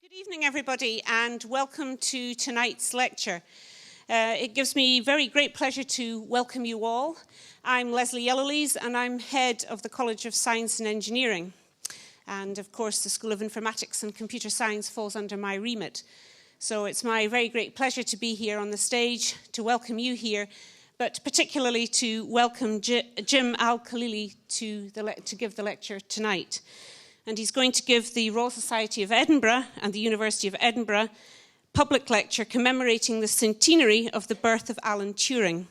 Good evening, everybody, and welcome to tonight's lecture. It gives me very great pleasure to welcome you all. I'm Leslie Yellowlees, and I'm head of the College of Science and Engineering. And, of course, the School of Informatics and Computer Science falls under my remit. So it's my very great pleasure to be here on the stage, to welcome you here, but particularly to welcome Jim Al-Khalili to give the lecture tonight. And he's going to give the Royal Society of Edinburgh and the University of Edinburgh public lecture commemorating the centenary of the birth of Alan Turing,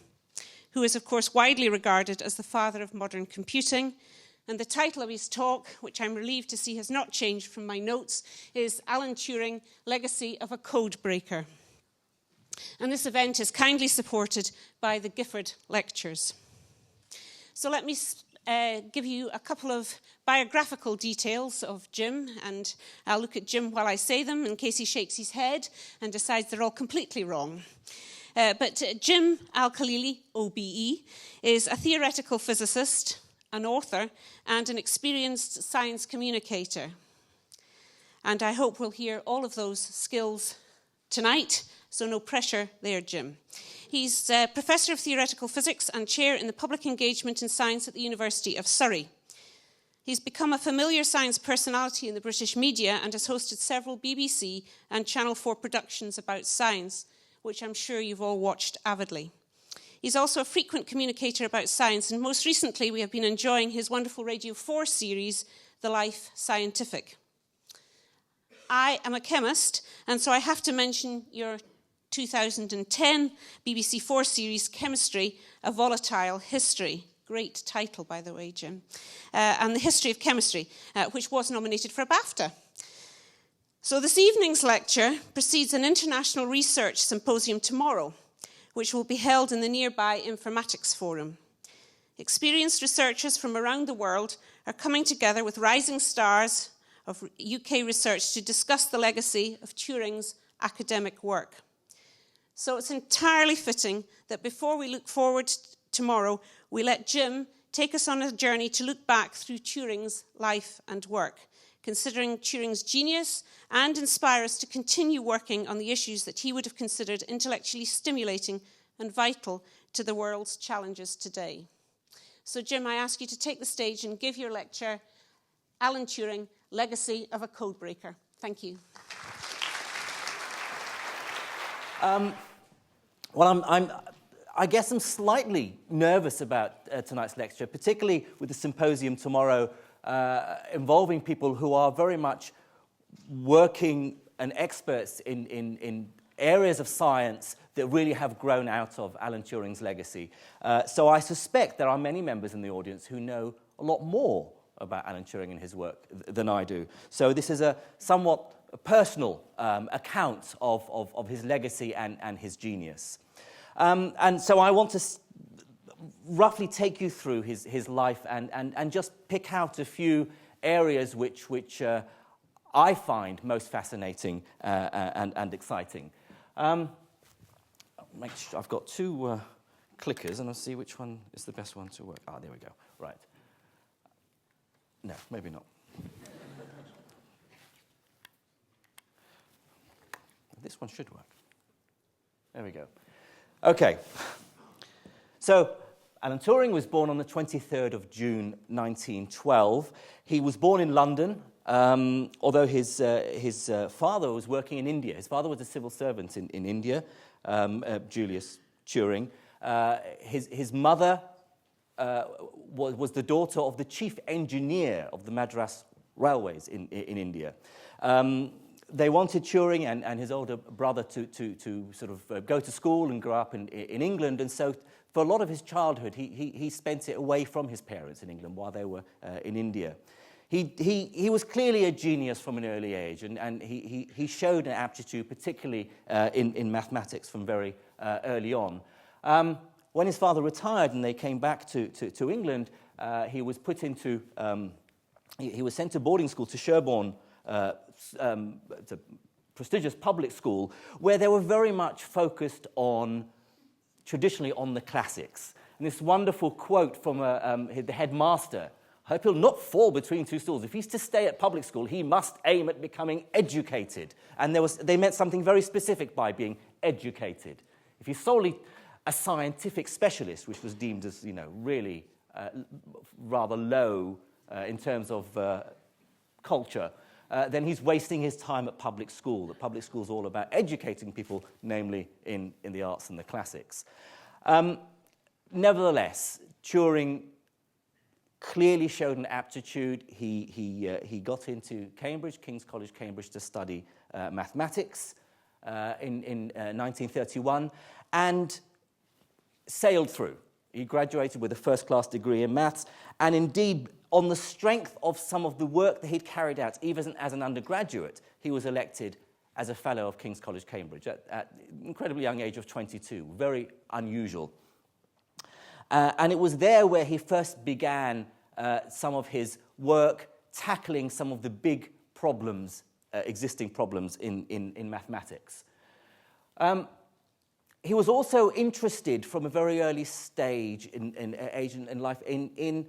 who is, of course, widely regarded as the father of modern computing. And the title of his talk, which I'm relieved to see has not changed from my notes, is Alan Turing, Legacy of a Code Breaker. And this event is kindly supported by the Gifford Lectures. So let me give you a couple of biographical details of Jim, and I'll look at Jim while I say them in case he shakes his head and decides they're all completely wrong. But Jim Al-Khalili OBE is a theoretical physicist, an author, and an experienced science communicator. And I hope we'll hear all of those skills tonight, so no pressure there, Jim. He's Professor of Theoretical Physics and Chair in the Public Engagement in Science at the University of Surrey. He's become a familiar science personality in the British media and has hosted several BBC and Channel 4 productions about science, which I'm sure you've all watched avidly. He's also a frequent communicator about science, and most recently we have been enjoying his wonderful Radio 4 series, The Life Scientific. I am a chemist, and so I have to mention your 2010 BBC 4 series, Chemistry, A Volatile History. Great title, by the way, Jim. And the History of Chemistry, which was nominated for a BAFTA. So this evening's lecture precedes an international research symposium tomorrow, which will be held in the nearby Informatics Forum. Experienced researchers from around the world are coming together with rising stars of UK research to discuss the legacy of Turing's academic work. So it's entirely fitting that before we look forward tomorrow, we let Jim take us on a journey to look back through Turing's life and work, considering Turing's genius, and inspire us to continue working on the issues that he would have considered intellectually stimulating and vital to the world's challenges today. So Jim, I ask you to take the stage and give your lecture, Alan Turing, Legacy of a Codebreaker. Thank you. Well, I guess I'm slightly nervous about tonight's lecture, particularly with the symposium tomorrow involving people who are very much working and experts in areas of science that really have grown out of Alan Turing's legacy. So I suspect there are many members in the audience who know a lot more about Alan Turing and his work than I do. So this is a somewhat personal account of his legacy and his genius. And so I want to roughly take you through his life and just pick out a few areas which I find most fascinating and exciting. Make sure I've got two clickers, and I'll see which one is the best one to work. Ah, there we go. Right. No, maybe not. This one should work. There we go. Okay. So, Alan Turing was born on the 23rd of June, 1912. He was born in London, although his father was working in India. His father was a civil servant in India, Julius Turing. His mother was the daughter of the chief engineer of the Madras Railways in India. They wanted Turing and his older brother to sort of go to school and grow up in England, and so for a lot of his childhood, he spent it away from his parents in England while they were in India. He was clearly a genius from an early age, and he showed an aptitude, particularly in mathematics, from very early on. When his father retired and they came back to England, he was put into he was sent to boarding school to Sherborne. It's a prestigious public school where they were very much focused traditionally on the classics. And this wonderful quote from the headmaster I hope he'll not fall between two stools. If he's to stay at public school, he must aim at becoming educated. And they meant something very specific by being educated. If he's solely a scientific specialist, which was deemed as, really rather low in terms of culture, then he's wasting his time at public school. The public school is all about educating people, namely in the arts and the classics. Nevertheless, Turing clearly showed an aptitude. He got into Cambridge, King's College, Cambridge, to study mathematics in 1931, and sailed through. He graduated with a first-class degree in maths, and indeed, on the strength of some of the work that he'd carried out, even as an undergraduate, he was elected as a Fellow of King's College, Cambridge, at an incredibly young age of 22, very unusual. And it was there where he first began some of his work tackling some of the big problems, existing problems in mathematics. He was also interested from a very early stage in life in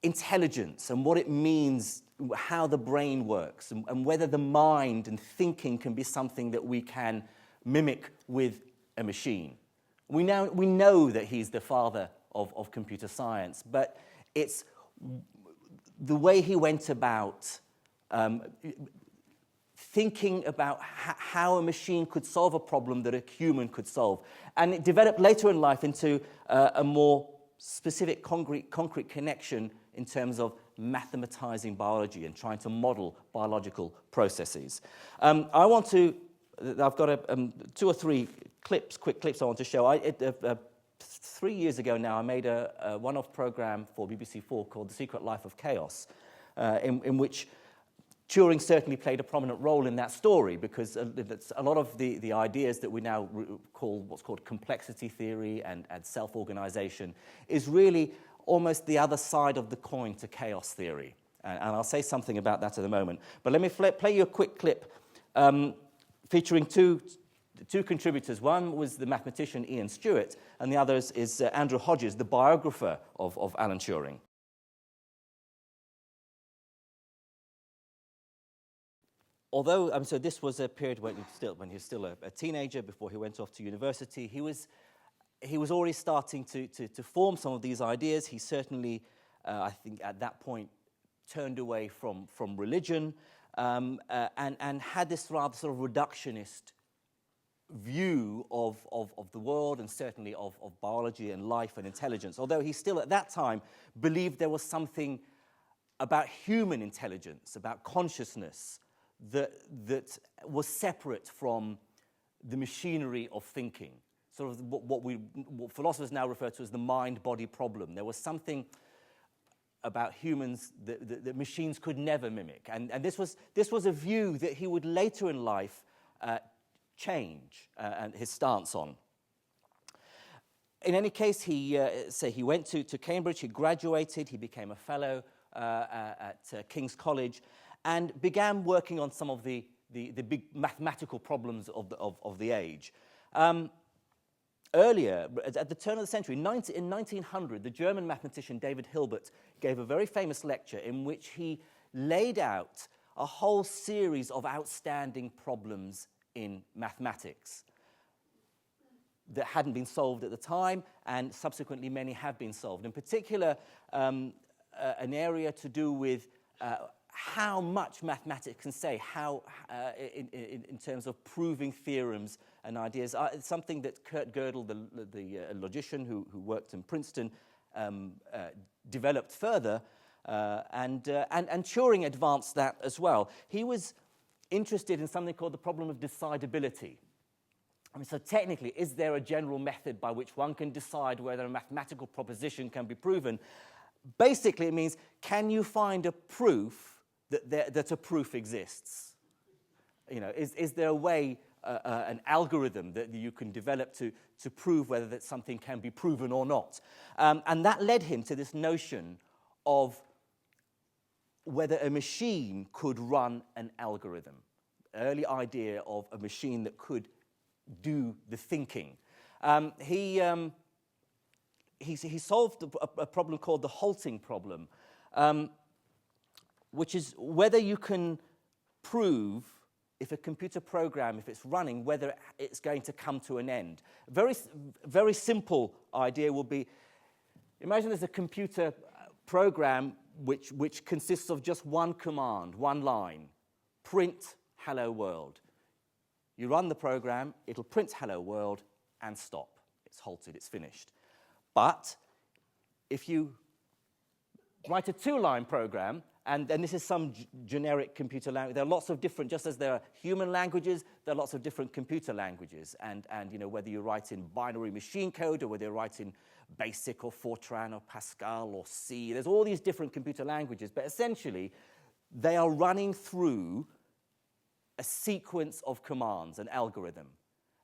intelligence and what it means, how the brain works, and whether the mind and thinking can be something that we can mimic with a machine. We know that he's the father of computer science, but it's the way he went about thinking about how a machine could solve a problem that a human could solve. And it developed later in life into a more specific, concrete connection in terms of mathematizing biology and trying to model biological processes. I've got 2 or 3 quick clips I want to show. 3 years ago now, I made a one-off program for BBC4 called The Secret Life of Chaos, in which Turing certainly played a prominent role in that story, because a lot of the ideas that we now call what's called complexity theory and self-organization is really almost the other side of the coin to chaos theory. And I'll say something about that in a moment. But let me play you a quick clip featuring two contributors. One was the mathematician Ian Stewart, and the other is Andrew Hodges, the biographer of Alan Turing. Although, so this was a period when he was still a teenager, before he went off to university, he was already starting to form some of these ideas. He certainly, I think at that point, turned away from religion and had this rather sort of reductionist view of the world, and certainly of biology and life and intelligence, although he still at that time believed there was something about human intelligence, about consciousness, that was separate from the machinery of thinking, sort of what philosophers now refer to as the mind-body problem. There was something about humans that machines could never mimic, and this was a view that he would later in life change and his stance on. In any case, he went to Cambridge, he graduated, he became a fellow at King's College, and began working on some of the big mathematical problems of the age. Earlier, at the turn of the century, in 1900, the German mathematician David Hilbert gave a very famous lecture in which he laid out a whole series of outstanding problems in mathematics that hadn't been solved at the time, and subsequently many have been solved. In particular, an area to do with how much mathematics can say, in terms of proving theorems and ideas. It's something that Kurt Gödel, the logician who worked in Princeton, developed further, and Turing advanced that as well. He was interested in something called the problem of decidability. I mean, so technically, is there a general method by which one can decide whether a mathematical proposition can be proven? Basically, it means, can you find a proof that a proof exists? Is there a way, an algorithm that you can develop to prove whether that something can be proven or not? And that led him to this notion of whether a machine could run an algorithm. Early idea of a machine that could do the thinking. He solved a problem called the halting problem, which is whether you can prove if a computer program, if it's running, whether it's going to come to an end. A very simple idea will be, imagine there's a computer program which consists of just one command, one line, print hello world. You run the program, it'll print hello world and stop. It's halted, it's finished. But if you write a two-line program, and this is some generic computer language. There are lots of different, just as there are human languages, there are lots of different computer languages. And you know, whether you write in binary machine code or whether you write in BASIC or Fortran or Pascal or C, there's all these different computer languages. But essentially, they are running through a sequence of commands, an algorithm.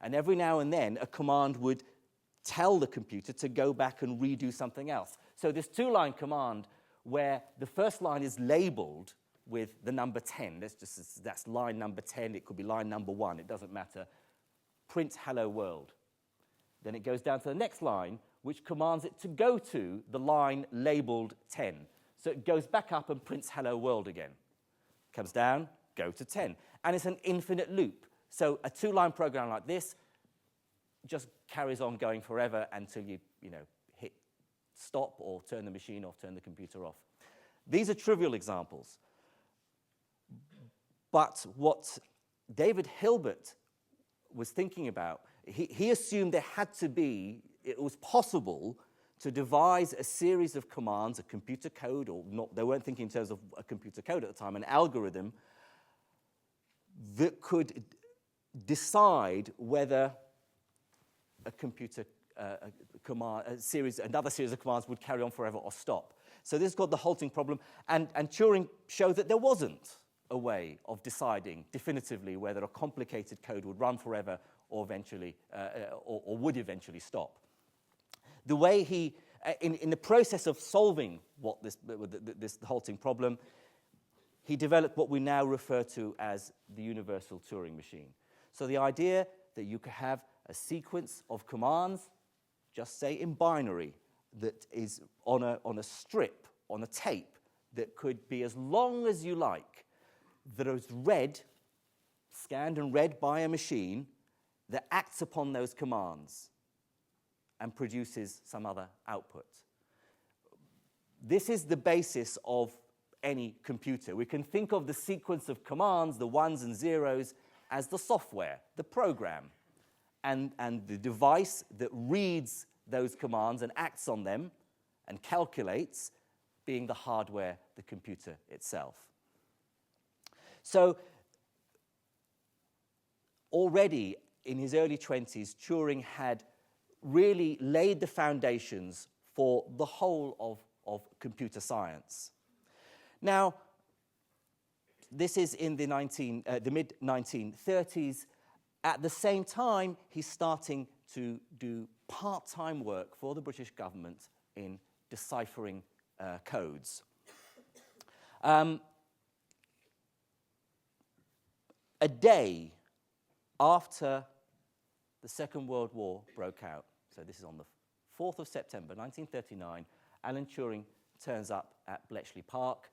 And every now and then, a command would tell the computer to go back and redo something else. So this two-line command where the first line is labeled with the number 10. That's line number 10. It could be line number 1. It doesn't matter. Print hello world. Then it goes down to the next line, which commands it to go to the line labeled 10. So it goes back up and prints hello world again. Comes down, go to 10. And it's an infinite loop. So a two-line program like this just carries on going forever until you hit stop or turn the machine off, turn the computer off. These are trivial examples. But what David Hilbert was thinking about, he assumed it was possible to devise a series of commands, a computer code, or not, they weren't thinking in terms of a computer code at the time, an algorithm that could decide whether a computer another series of commands would carry on forever or stop. So this is called the halting problem, and Turing showed that there wasn't a way of deciding definitively whether a complicated code would run forever or eventually, or would eventually stop. The way he, in the process of solving this halting problem, he developed what we now refer to as the universal Turing machine. So the idea that you could have a sequence of commands, just say in binary, that is on a strip, on a tape, that could be as long as you like, that is read, scanned and read by a machine that acts upon those commands and produces some other output. This is the basis of any computer. We can think of the sequence of commands, the ones and zeros, as the software, the program, and the device that reads those commands and acts on them and calculates, being the hardware, the computer itself. So already in his early 20s, Turing had really laid the foundations for the whole of computer science. Now, this is in the mid-1930s. At the same time, he's starting to do part-time work for the British government in deciphering codes. A day after the Second World War broke out, so this is on the 4th of September 1939, Alan Turing turns up at Bletchley Park,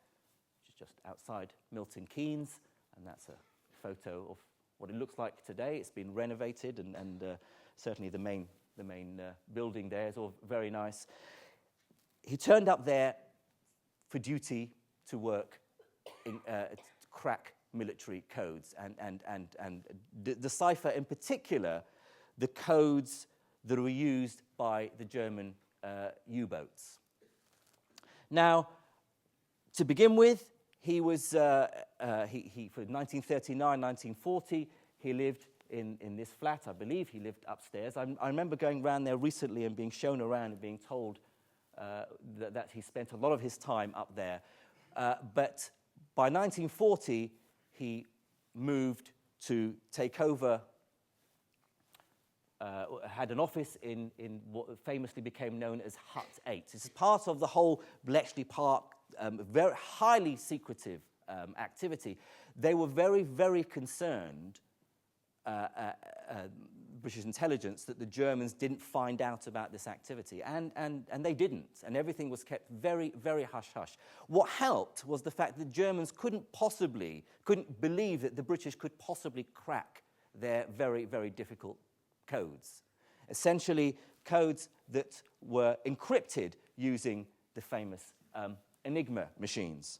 which is just outside Milton Keynes, and that's a photo of what it looks like today. It's been renovated, and certainly the main building there is all very nice. He turned up there for duty to work to crack military codes and decipher in particular the codes that were used by the German U-boats. Now, to begin with, he was for 1939, 1940, he lived in this flat. I believe he lived upstairs. I remember going around there recently and being shown around and being told that he spent a lot of his time up there. But by 1940, he moved to take over, had an office in what famously became known as Hut 8. This is part of the whole Bletchley Park, very highly secretive activity. They were very, very concerned British intelligence that the Germans didn't find out about this activity, and they didn't, and everything was kept very, very hush-hush. What helped was the fact that the Germans couldn't believe that the British could possibly crack their very, very difficult codes. Essentially, codes that were encrypted using the famous Enigma machines.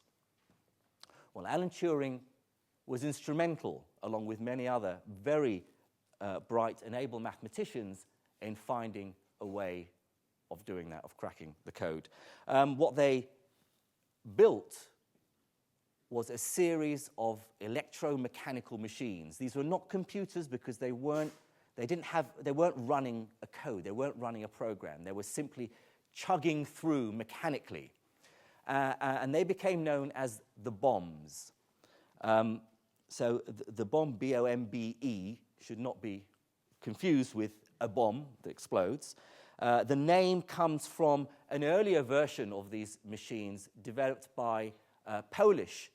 Well, Alan Turing was instrumental, along with many other very bright and able mathematicians, in finding a way of doing that, of cracking the code. What they built was a series of electromechanical machines. These were not computers because they weren't running a code, they weren't running a program. They were simply chugging through mechanically. And they became known as the bombs. So the bomb, B-O-M-B-E, should not be confused with a bomb that explodes. The name comes from an earlier version of these machines developed by Polish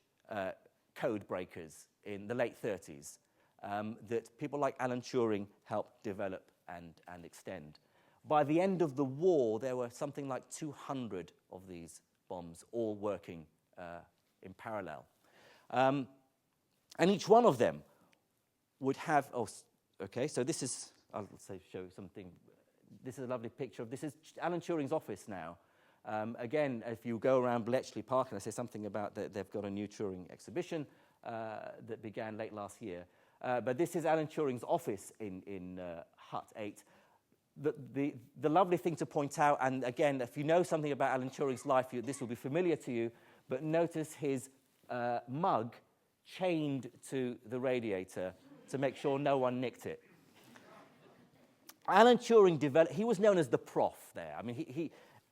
code breakers in the late 30s that people like Alan Turing helped develop and extend. By the end of the war, there were something like 200 of these bombs, all working in parallel. And each one of them would have, so this is, I'll show something. This is a lovely picture of, this is Alan Turing's office now. Again, if you go around Bletchley Park, and I say something about that, they've got a new Turing exhibition that began late last year. But this is Alan Turing's office in Hut 8. The lovely thing to point out, and again, if you know something about Alan Turing's life, this will be familiar to you, but notice his mug chained to the radiator to make sure no one nicked it. Alan Turing he was known as the Prof there. I mean, he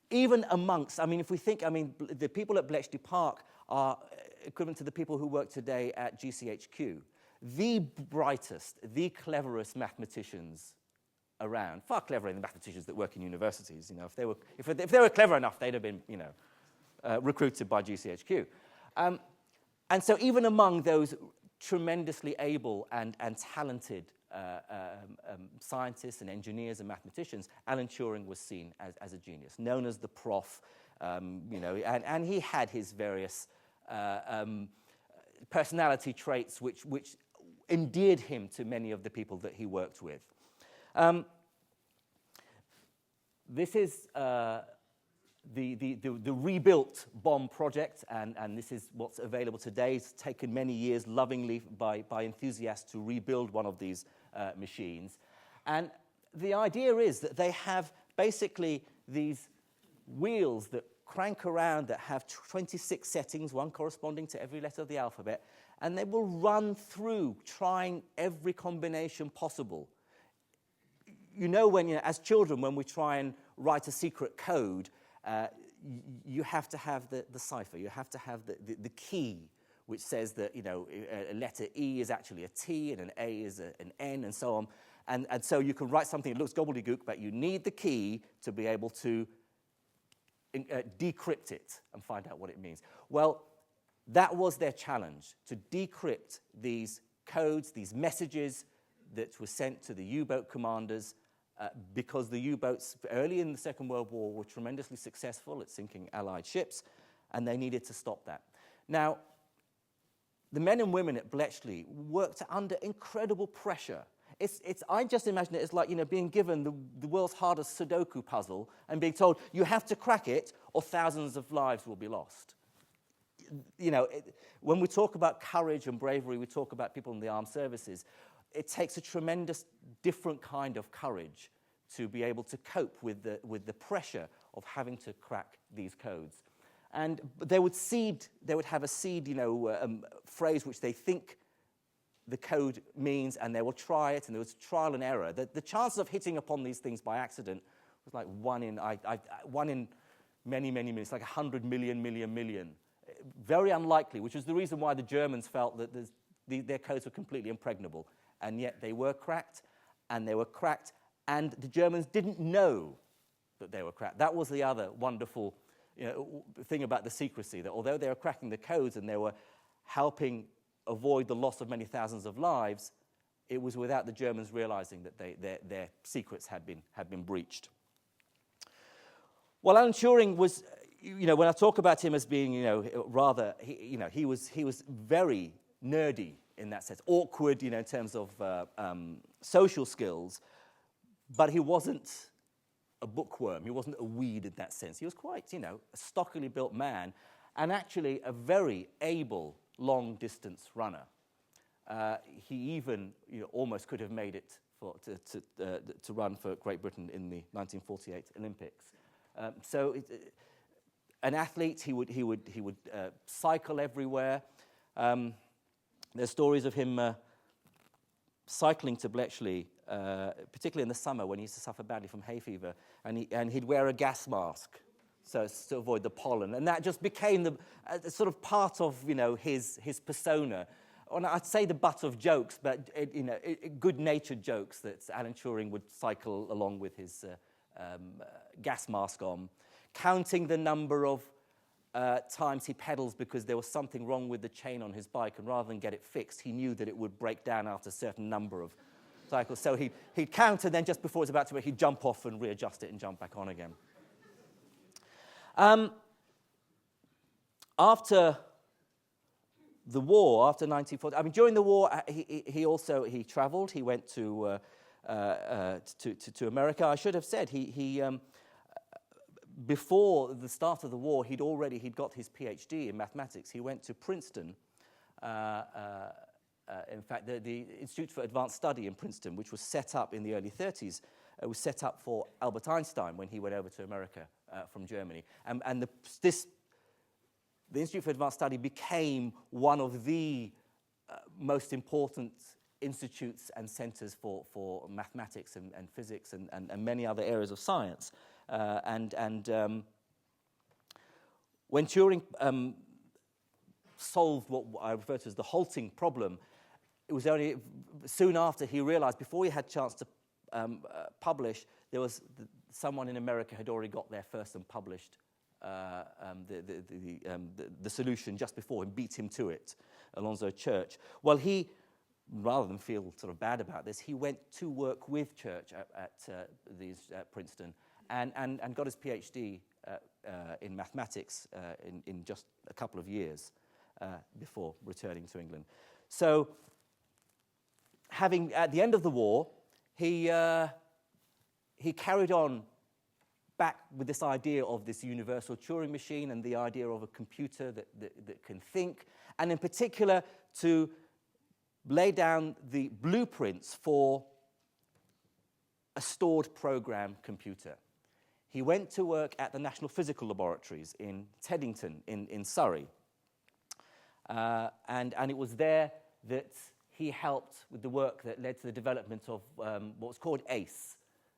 even amongst, I mean, if we think, I mean, the people at Bletchley Park are equivalent to the people who work today at GCHQ. The brightest, the cleverest mathematicians around, far cleverer than the mathematicians that work in universities. You know, if they were clever enough, they'd have been, recruited by GCHQ. And so even among those tremendously able and talented scientists and engineers and mathematicians, Alan Turing was seen as a genius, known as the Prof, and he had his various personality traits which endeared him to many of the people that he worked with. This is the rebuilt bomb project, and this is what's available today. It's taken many years lovingly by enthusiasts to rebuild one of these machines. And the idea is that they have basically these wheels that crank around that have 26 settings, one corresponding to every letter of the alphabet, and they will run through trying every combination possible. You know, as children, when we try and write a secret code, you have to have the cipher. You have to have the key, which says that, a letter E is actually a T and an A is an N and so on. And so you can write something that looks gobbledygook, but you need the key to be able to decrypt it and find out what it means. Well, that was their challenge, to decrypt these codes, these messages that were sent to the U-boat commanders, because the U-boats early in the Second World War were tremendously successful at sinking Allied ships, and they needed to stop that. Now, the men and women at Bletchley worked under incredible pressure. I just imagine it as like, being given the world's hardest Sudoku puzzle and being told, you have to crack it or thousands of lives will be lost. When we talk about courage and bravery, we talk about people in the armed services. It takes a tremendous different kind of courage to be able to cope with the pressure of having to crack these codes. And they would have a seed, phrase which they think the code means, and they will try it, and there was trial and error. The chances of hitting upon these things by accident was like one in many, many millions, like 100 million. Very unlikely, which is the reason why the Germans felt that their codes were completely impregnable. And yet they were cracked, and the Germans didn't know that they were cracked. That was the other wonderful thing about the secrecy, that although they were cracking the codes and they were helping avoid the loss of many thousands of lives, it was without the Germans realizing that their secrets had been breached. Well, Alan Turing was, when I talk about him as being, rather, he was very nerdy in that sense, awkward, in terms of social skills, but he wasn't a bookworm. He wasn't a weed in that sense. He was quite, a stockily built man, and actually a very able long-distance runner. He even, almost could have made it to run for Great Britain in the 1948 Olympics. An athlete, he would cycle everywhere. There's stories of him cycling to Bletchley, particularly in the summer when he used to suffer badly from hay fever, and he'd wear a gas mask so as to avoid the pollen, and that just became the sort of part of his persona. And I'd say the butt of jokes, but good-natured jokes that Alan Turing would cycle along with his gas mask on, counting the number of times he pedals because there was something wrong with the chain on his bike, and rather than get it fixed, he knew that it would break down after a certain number of cycles. So he'd count, and then just before it's about to break, he'd jump off and readjust it and jump back on again. After the war, after 1940, during the war, he travelled. He went to America. I should have said before the start of the war, he'd got his PhD in mathematics. He went to Princeton. In fact, the Institute for Advanced Study in Princeton, which was set up in the early 30s, was set up for Albert Einstein when he went over to America from Germany. And the Institute for Advanced Study became one of the most important institutes and centers for mathematics and physics and many other areas of science. When Turing solved what I refer to as the halting problem, it was only soon after he realized, before he had a chance to publish, there was someone in America had already got there first and published the solution just before him, beat him to it, Alonzo Church. Well, he, rather than feel sort of bad about this, he went to work with Church at Princeton and got his PhD in mathematics in just a couple of years before returning to England. So, at the end of the war, he carried on back with this idea of this universal Turing machine and the idea of a computer that can think, and in particular to lay down the blueprints for a stored program computer. He went to work at the National Physical Laboratories in Teddington in Surrey. And it was there that he helped with the work that led to the development of what was called ACE,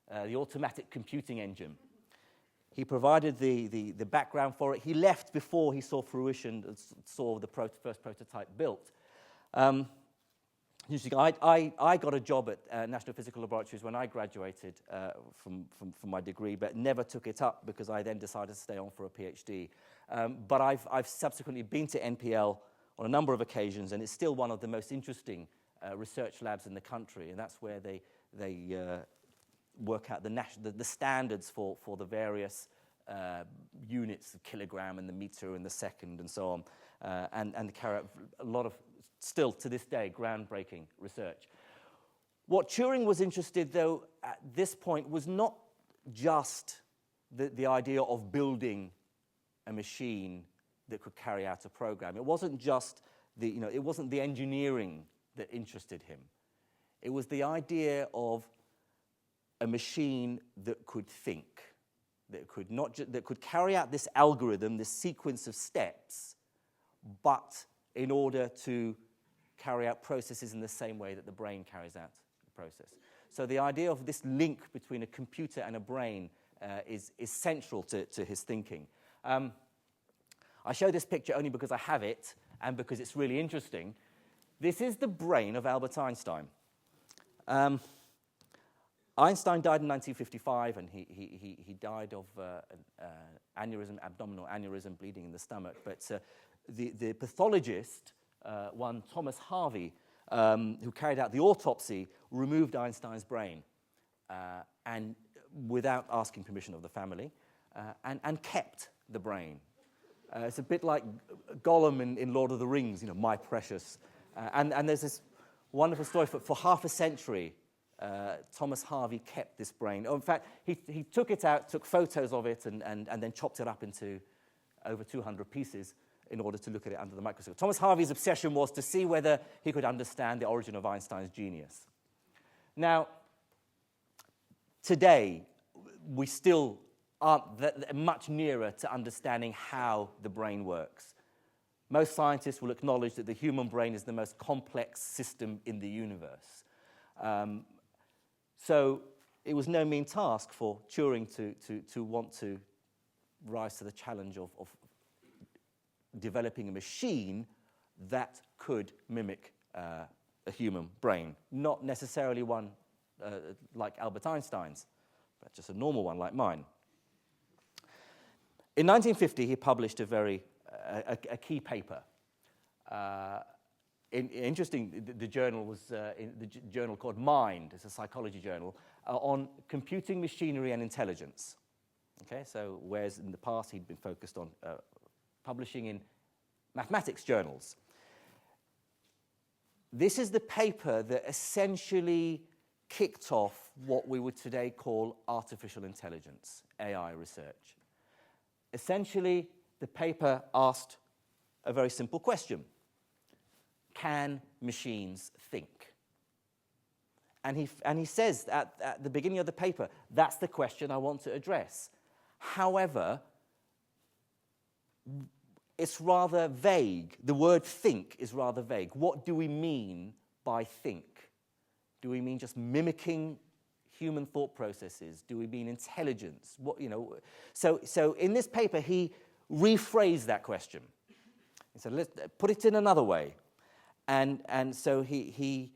the automatic computing engine. He provided the background for it. He left before he saw fruition, saw the first prototype built. I got a job at National Physical Laboratories when I graduated from my degree, but never took it up because I then decided to stay on for a PhD. But I've subsequently been to NPL on a number of occasions, and it's still one of the most interesting research labs in the country, and that's where they work out the standards for the various units, the kilogram and the meter and the second and so on, and carry out a lot of, still to this day, groundbreaking research. What Turing was interested, though, at this point was not just the idea of building a machine that could carry out a program. It wasn't just it wasn't the engineering that interested him. It was the idea of a machine that could think, that could carry out this algorithm, this sequence of steps, but in order to carry out processes in the same way that the brain carries out the process. So the idea of this link between a computer and a brain is central to his thinking. I show this picture only because I have it and because it's really interesting. This is the brain of Albert Einstein. Einstein died in 1955, and he died of aneurysm, abdominal aneurysm, bleeding in the stomach. But the pathologist, one Thomas Harvey, who carried out the autopsy, removed Einstein's brain and without asking permission of the family, and kept the brain. It's a bit like Gollum in Lord of the Rings, my precious. And there's this wonderful story. For half a century, Thomas Harvey kept this brain. Oh, in fact, he took it out, took photos of it, and then chopped it up into over 200 pieces in order to look at it under the microscope. Thomas Harvey's obsession was to see whether he could understand the origin of Einstein's genius. Now, today, we still aren't much nearer to understanding how the brain works. Most scientists will acknowledge that the human brain is the most complex system in the universe. So it was no mean task for Turing to want to rise to the challenge of developing a machine that could mimic a human brain. Not necessarily one like Albert Einstein's, but just a normal one like mine. In 1950, he published a key paper. Interesting, the journal was the journal called Mind. It's a psychology journal on computing machinery and intelligence. Okay, so whereas in the past he'd been focused on publishing in mathematics journals. This is the paper that essentially kicked off what we would today call artificial intelligence, AI research. Essentially, the paper asked a very simple question. Can machines think? And he says at the beginning of the paper, that's the question I want to address. However, it's rather vague. The word think is rather vague. What do we mean by think? Do we mean just mimicking human thought processes? Do we mean intelligence? So in this paper, he rephrased that question. He said, let's put it in another way. And so he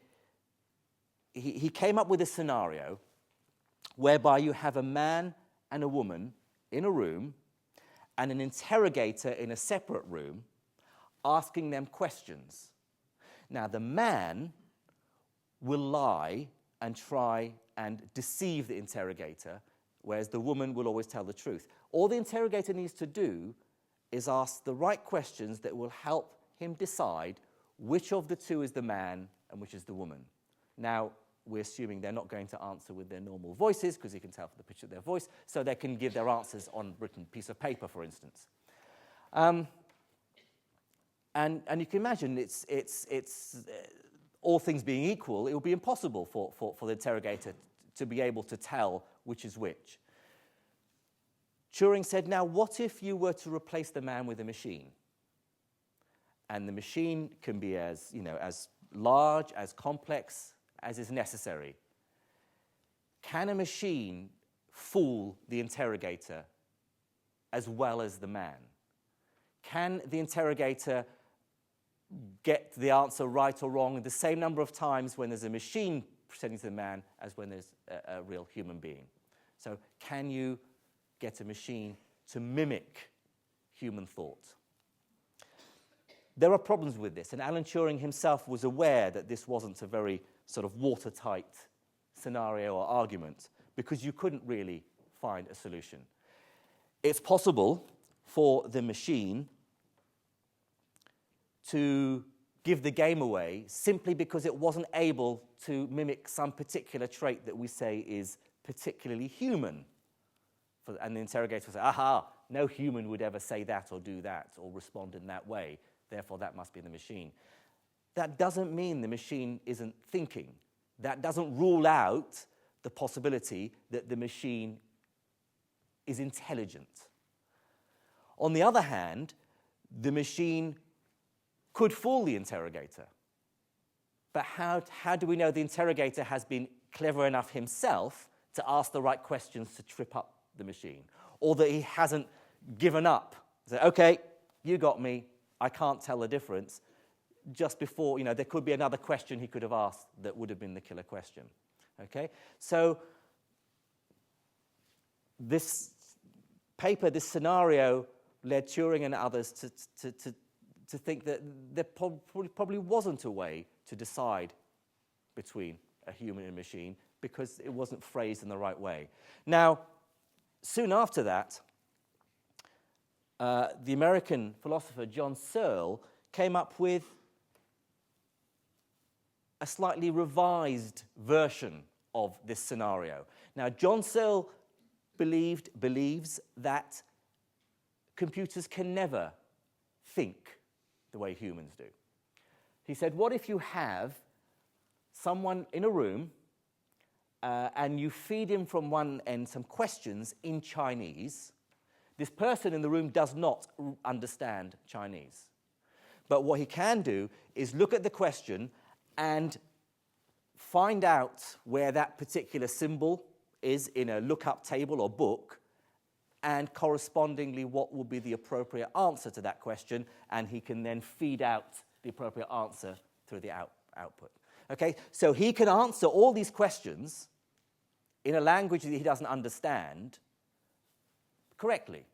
came up with a scenario whereby you have a man and a woman in a room and an interrogator in a separate room asking them questions. Now, the man will lie and try and deceive the interrogator, whereas the woman will always tell the truth. All the interrogator needs to do is ask the right questions that will help him decide which of the two is the man and which is the woman. Now, we're assuming they're not going to answer with their normal voices, because you can tell from the pitch of their voice, so they can give their answers on a written piece of paper, for instance. And you can imagine it's all things being equal, it will be impossible for the interrogator to be able to tell which is which. Turing said, now what if you were to replace the man with a machine? And the machine can be as large, as complex as is necessary. Can a machine fool the interrogator as well as the man? Can the interrogator get the answer right or wrong the same number of times when there's a machine pretending to the man as when there's a real human being? So can you get a machine to mimic human thought? There are problems with this, and Alan Turing himself was aware that this wasn't a very sort of watertight scenario or argument, because you couldn't really find a solution. It's possible for the machine to give the game away simply because it wasn't able to mimic some particular trait that we say is particularly human. And the interrogator will say, aha, no human would ever say that or do that or respond in that way. Therefore, that must be the machine. That doesn't mean the machine isn't thinking. That doesn't rule out the possibility that the machine is intelligent. On the other hand, the machine could fool the interrogator. But how do we know the interrogator has been clever enough himself to ask the right questions to trip up the machine? Or that he hasn't given up? Say, okay, you got me. I can't tell the difference. Just before, there could be another question he could have asked that would have been the killer question. Okay? So this paper, this scenario, led Turing and others to think that there probably wasn't a way to decide between a human and a machine because it wasn't phrased in the right way. Now, soon after that, the American philosopher John Searle came up with a slightly revised version of this scenario. Now, John Searle believes that computers can never think the way humans do. He said, what if you have someone in a room and you feed him from one end some questions in Chinese? This person in the room does not understand Chinese. But what he can do is look at the question and find out where that particular symbol is in a lookup table or book, and correspondingly what will be the appropriate answer to that question, and he can then feed out the appropriate answer through the output. Okay, so he can answer all these questions in a language that he doesn't understand correctly,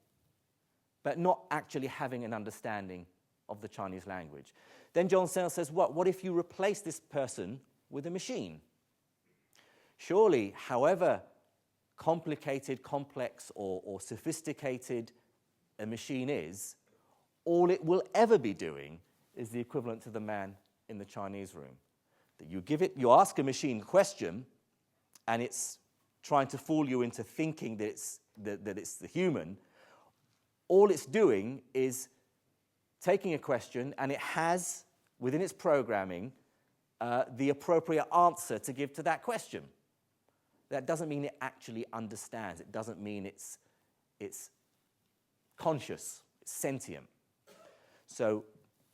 but not actually having an understanding of the Chinese language. Then John Searle says, what if you replace this person with a machine? Surely, however complicated, complex, or sophisticated a machine is, all it will ever be doing is the equivalent to the man in the Chinese room. That you ask a machine a question, and it's trying to fool you into thinking that it's the human. All it's doing is taking a question, and it has, within its programming, the appropriate answer to give to that question. That doesn't mean it actually understands. It doesn't mean it's conscious, it's sentient. So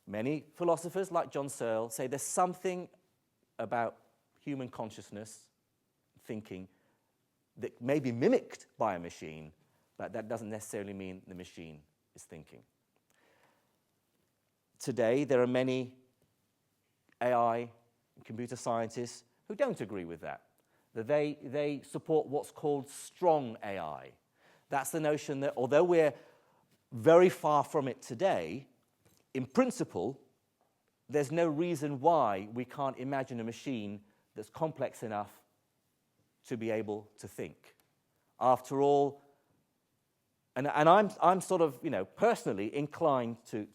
many philosophers, like John Searle, say there's something about human consciousness, thinking, that may be mimicked by a machine, but that doesn't necessarily mean the machine is thinking. Today, there are many AI and computer scientists who don't agree with that. That they support what's called strong AI. That's the notion that although we're very far from it today, in principle, there's no reason why we can't imagine a machine that's complex enough to be able to think. After all, and I'm sort of, personally inclined to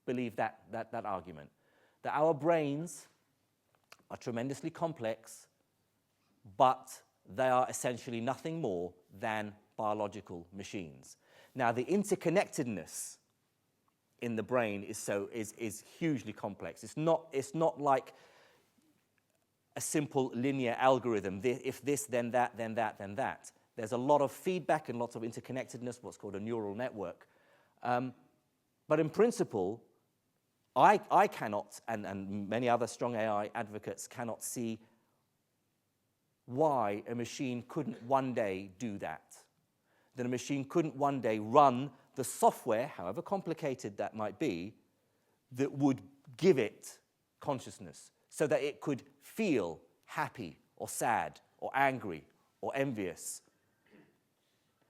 believe that argument, that our brains are tremendously complex, but they are essentially nothing more than biological machines. Now, the interconnectedness in the brain is hugely complex. It's not like a simple linear algorithm. If this, then that, then that, then that. There's a lot of feedback and lots of interconnectedness, what's called a neural network. But in principle, I cannot, and many other strong AI advocates cannot see why a machine couldn't one day do that. That a machine couldn't one day run the software, however complicated that might be, that would give it consciousness so that it could feel happy or sad or angry or envious.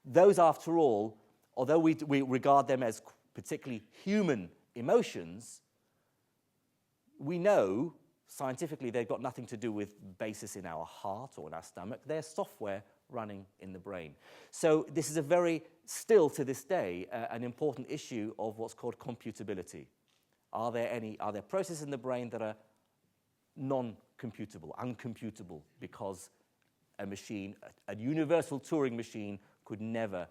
Those, after all, although we regard them as particularly human emotions, we know scientifically they've got nothing to do with basis in our heart or in our stomach. They're software running in the brain. So this is still to this day, an important issue of what's called computability. Are there processes in the brain that are non-computable, uncomputable, because a machine, a universal Turing machine, could never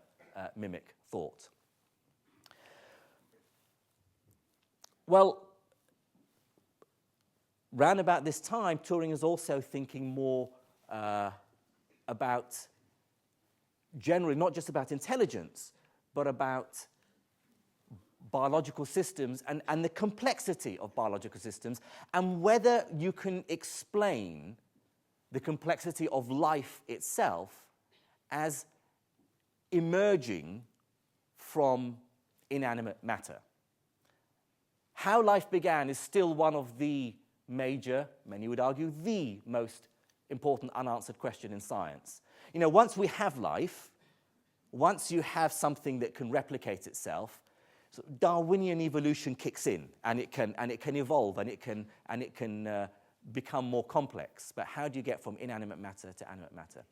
mimic thought? Well, round about this time, Turing is also thinking more about generally, not just about intelligence, but about biological systems and the complexity of biological systems, and whether you can explain the complexity of life itself as emerging from inanimate matter. How life began is still one of the major, many would argue, the most important unanswered question in science. Once we have life, once you have something that can replicate itself, so Darwinian evolution kicks in, and it can evolve, and it can become more complex. But how do you get from inanimate matter to animate matter?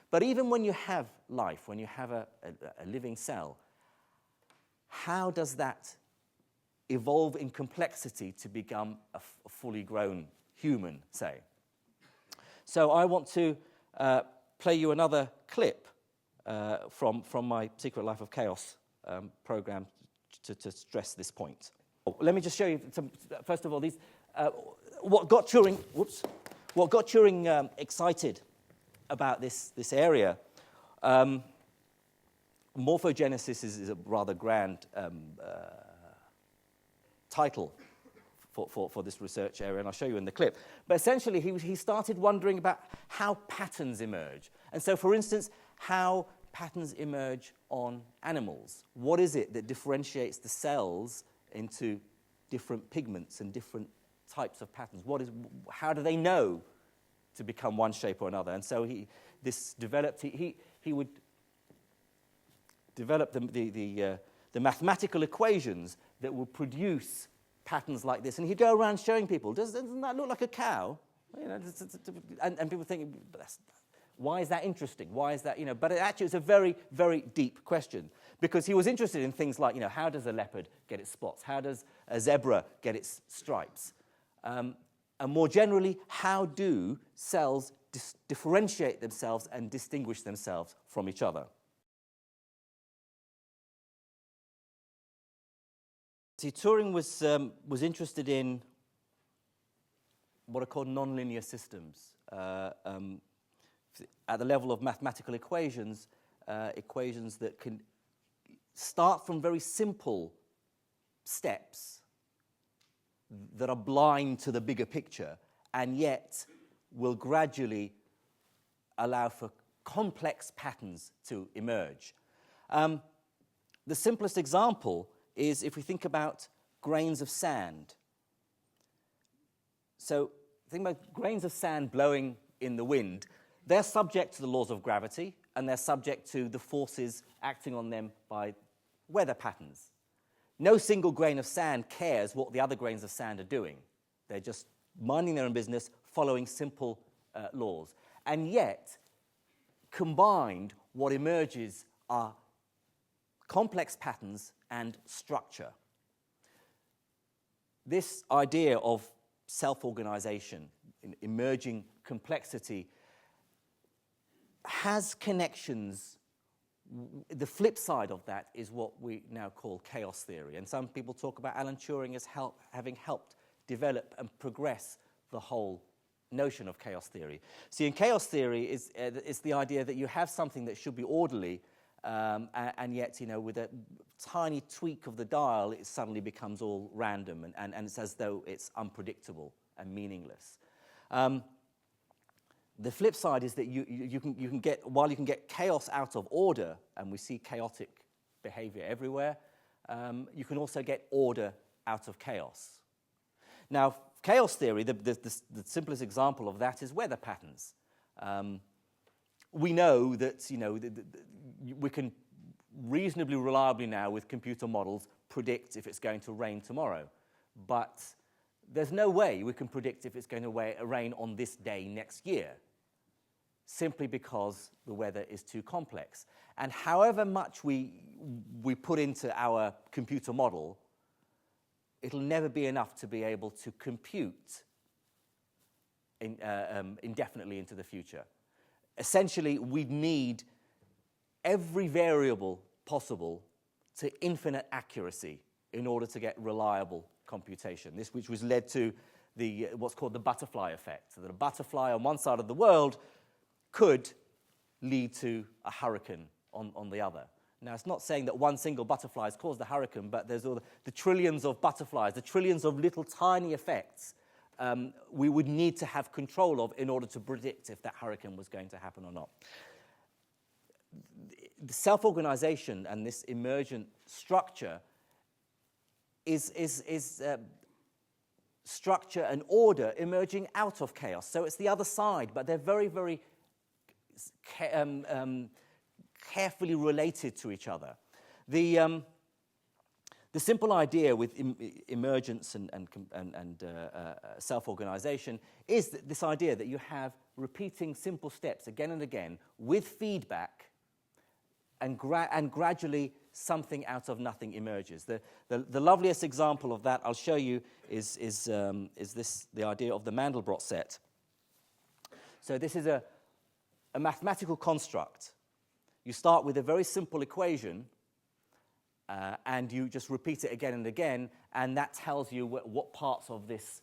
But even when you have life, when you have a living cell, how does that evolve in complexity to become a fully grown human, say? So I want to play you another clip from my Secret Life of Chaos program to stress this point. Let me just show you some, first of all, these what got Turing excited about this area. Morphogenesis is a rather grand title for this research area, and I'll show you in the clip. But essentially, he started wondering about how patterns emerge. And so, for instance, how patterns emerge on animals. What is it that differentiates the cells into different pigments and different types of patterns? How do they know to become one shape or another? And so he would develop the mathematical equations that would produce patterns like this. And he'd go around showing people, doesn't that look like a cow? You know, and people think, why is that interesting? Why is that, but actually it's a very, very deep question, because he was interested in things like, how does a leopard get its spots? How does a zebra get its stripes? And more generally, how do cells differentiate themselves and distinguish themselves from each other? See, Turing was interested in what are called nonlinear systems. At the level of mathematical equations, equations that can start from very simple steps that are blind to the bigger picture, and yet will gradually allow for complex patterns to emerge. The simplest example is if we think about grains of sand. So think about grains of sand blowing in the wind. They're subject to the laws of gravity, and they're subject to the forces acting on them by weather patterns. No single grain of sand cares what the other grains of sand are doing. They're just minding their own business, following simple laws. And yet, combined, what emerges are complex patterns and structure. This idea of self-organization, emerging complexity, has connections. The flip side of that is what we now call chaos theory. And some people talk about Alan Turing as having helped develop and progress the whole notion of chaos theory. See, in chaos theory, it's the idea that you have something that should be orderly, and yet, with a tiny tweak of the dial, it suddenly becomes all random, and it's as though it's unpredictable and meaningless. The flip side is that you can get chaos out of order, and we see chaotic behavior everywhere, you can also get order out of chaos. Now, chaos theory, the simplest example of that is weather patterns. We know that we can reasonably reliably now with computer models predict if it's going to rain tomorrow, but there's no way we can predict if it's going to rain on this day next year, simply because the weather is too complex. And however much we put into our computer model, it'll never be enough to be able to compute indefinitely into the future. Essentially, we'd need every variable possible to infinite accuracy in order to get reliable computation. This which was led to what's called the butterfly effect. So that a butterfly on one side of the world could lead to a hurricane on the other. Now, it's not saying that one single butterfly has caused the hurricane, but there's all the trillions of butterflies, the trillions of little tiny effects we would need to have control of in order to predict if that hurricane was going to happen or not. The self-organization and this emergent structure is structure and order emerging out of chaos. So it's the other side, but they're very, very carefully related to each other. The The simple idea with emergence and self-organization is that this idea that you have repeating simple steps again and again with feedback, and gradually something out of nothing emerges. The loveliest example of that I'll show you is the idea of the Mandelbrot set. So this is a mathematical construct. You start with a very simple equation, and you just repeat it again and again, and that tells you what parts of this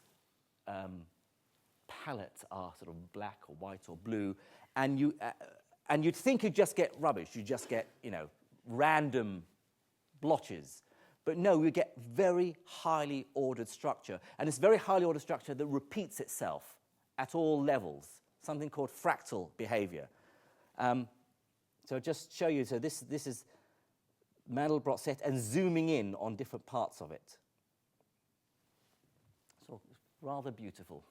palette are sort of black or white or blue, and you'd think you'd just get rubbish. You just get, random blotches. But no, you get very highly ordered structure, and it's very highly ordered structure that repeats itself at all levels, something called fractal behavior. So just show you, so this is Mandelbrot set and zooming in on different parts of it. So it's rather beautiful.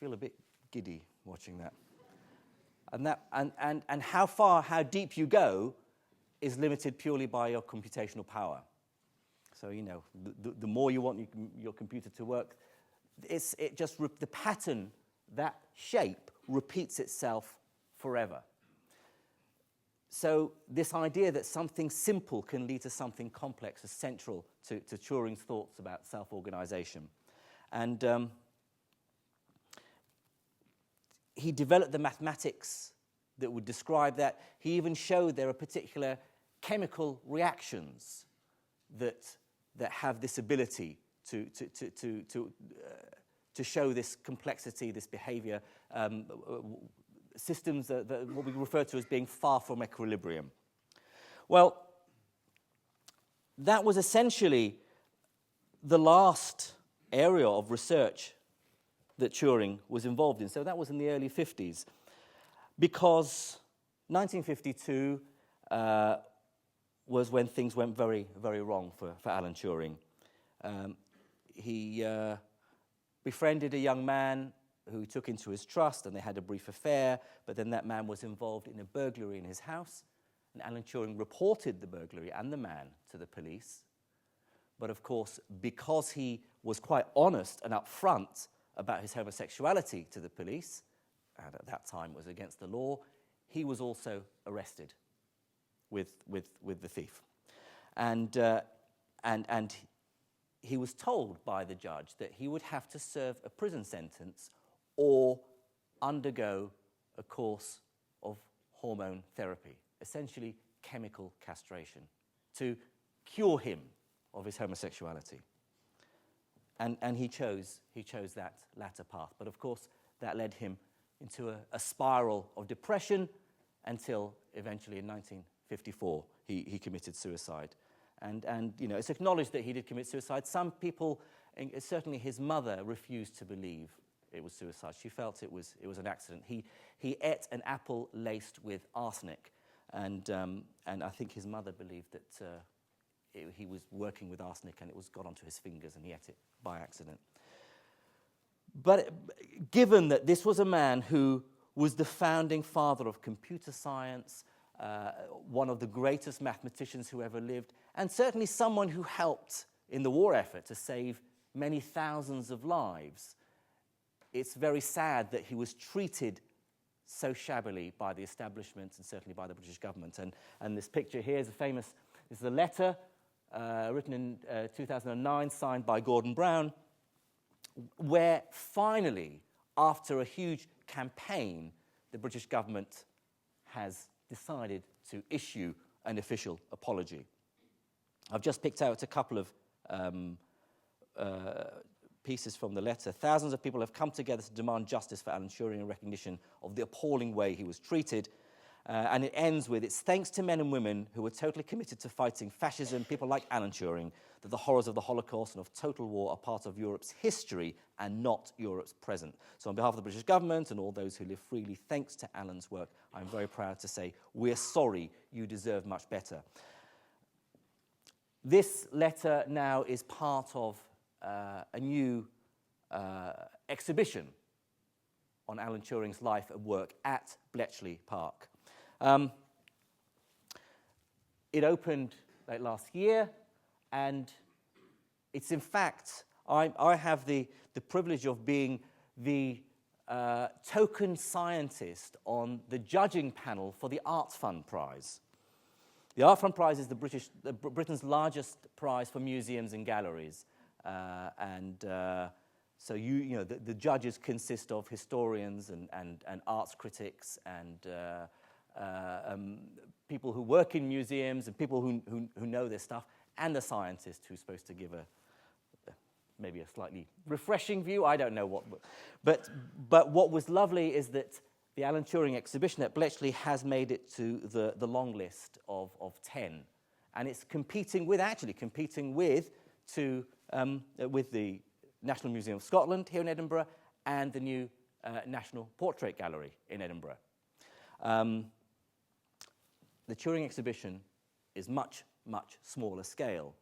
Feel a bit giddy watching that. And how deep you go is limited purely by your computational power. So, the more you want your computer to work, the pattern, that shape, repeats itself forever. So this idea that something simple can lead to something complex is central to Turing's thoughts about self-organization. And he developed the mathematics that would describe that. He even showed there are particular chemical reactions that have this ability to show this complexity, this behavior, systems that what we refer to as being far from equilibrium. Well, that was essentially the last area of research that Turing was involved in. So that was in the early 50s, because 1952 was when things went very, very wrong for Alan Turing. He befriended a young man who he took into his trust, and they had a brief affair, but then that man was involved in a burglary in his house, and Alan Turing reported the burglary and the man to the police. But of course, because he was quite honest and upfront about his homosexuality to the police, and at that time was against the law, he was also arrested with the thief. And he was told by the judge that he would have to serve a prison sentence or undergo a course of hormone therapy, essentially chemical castration, to cure him of his homosexuality. And he chose that latter path. But of course, that led him into a spiral of depression until eventually in 1954 he committed suicide. And it's acknowledged that he did commit suicide. Some people, certainly his mother, refused to believe it was suicide. She felt it was an accident. He ate an apple laced with arsenic, and I think his mother believed that he was working with arsenic and it got onto his fingers and he ate it by accident. But given that this was a man who was the founding father of computer science, one of the greatest mathematicians who ever lived, and certainly someone who helped in the war effort to save many thousands of lives, it's very sad that he was treated so shabbily by the establishment and certainly by the British government. And this picture here is a letter written in 2009, signed by Gordon Brown, where finally, after a huge campaign, the British government has decided to issue an official apology. I've just picked out a couple of pieces from the letter. Thousands of people have come together to demand justice for Alan Turing in recognition of the appalling way he was treated. And it ends with, it's thanks to men and women who were totally committed to fighting fascism, people like Alan Turing, that the horrors of the Holocaust and of total war are part of Europe's history and not Europe's present. So on behalf of the British government and all those who live freely, thanks to Alan's work, I'm very proud to say, we're sorry, you deserve much better. This letter now is part of a new exhibition on Alan Turing's life and work at Bletchley Park. It opened late last year, and it's in fact, I have the privilege of being the token scientist on the judging panel for the Arts Fund Prize. The Art Fund Prize is Britain's largest prize for museums and galleries, so the judges consist of historians and arts critics and people who work in museums and people who know this stuff, and the scientist who's supposed to give maybe a slightly refreshing view. I don't know what, but what was lovely is that the Alan Turing exhibition at Bletchley has made it to the long list of 10, and it's competing with the National Museum of Scotland here in Edinburgh and the new National Portrait Gallery in Edinburgh. The Turing exhibition is much, much smaller scale.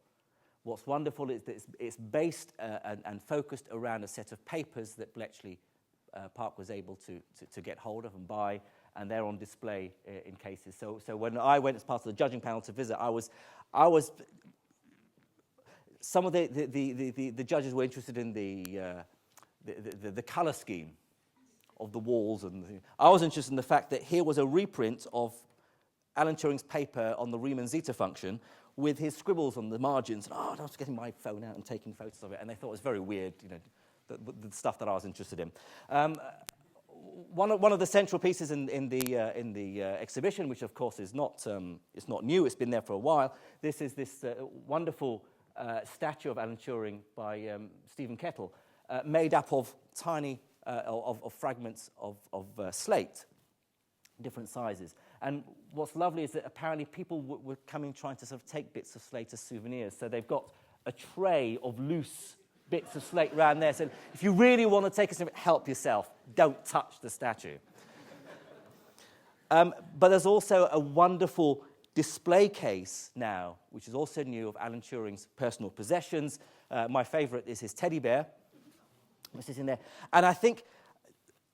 What's wonderful is that it's based and focused around a set of papers that Bletchley Park was able to get hold of and buy, and they're on display in cases. So when I went as part of the judging panel to visit, I was some of the judges were interested in the colour scheme of the walls, and I was interested in the fact that here was a reprint of Alan Turing's paper on the Riemann zeta function with his scribbles on the margins. And I was getting my phone out and taking photos of it, and they thought it was very weird, the stuff that I was interested in. One of the central pieces in the exhibition, which of course is not new, it's been there for a while. This is this wonderful statue of Alan Turing by Stephen Kettle, made up of tiny of fragments of slate, different sizes. And what's lovely is that apparently people were coming trying to sort of take bits of slate as souvenirs. So they've got a tray of loose bits of slate around there. So if you really want to take a souvenir, help yourself. Don't touch the statue. But there's also a wonderful display case now, which is also new, of Alan Turing's personal possessions. My favourite is his teddy bear, which is in there. And I think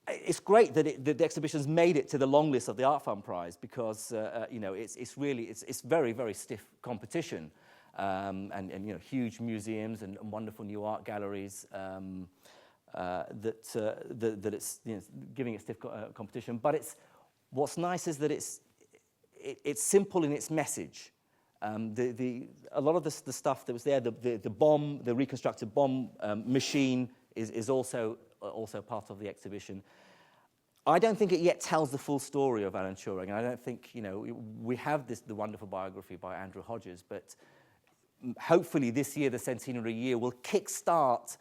it's great that the exhibition's made it to the long list of the Art Fund Prize, because it's very, very stiff competition, and huge museums and wonderful new art galleries that it's giving it stiff competition. But what's nice is that it's simple in its message. A lot of the stuff that was there, the reconstructed bomb machine is also part of the exhibition. I don't think it yet tells the full story of Alan Turing. I don't think, we have the wonderful biography by Andrew Hodges, but hopefully this year, the centenary year, will kickstart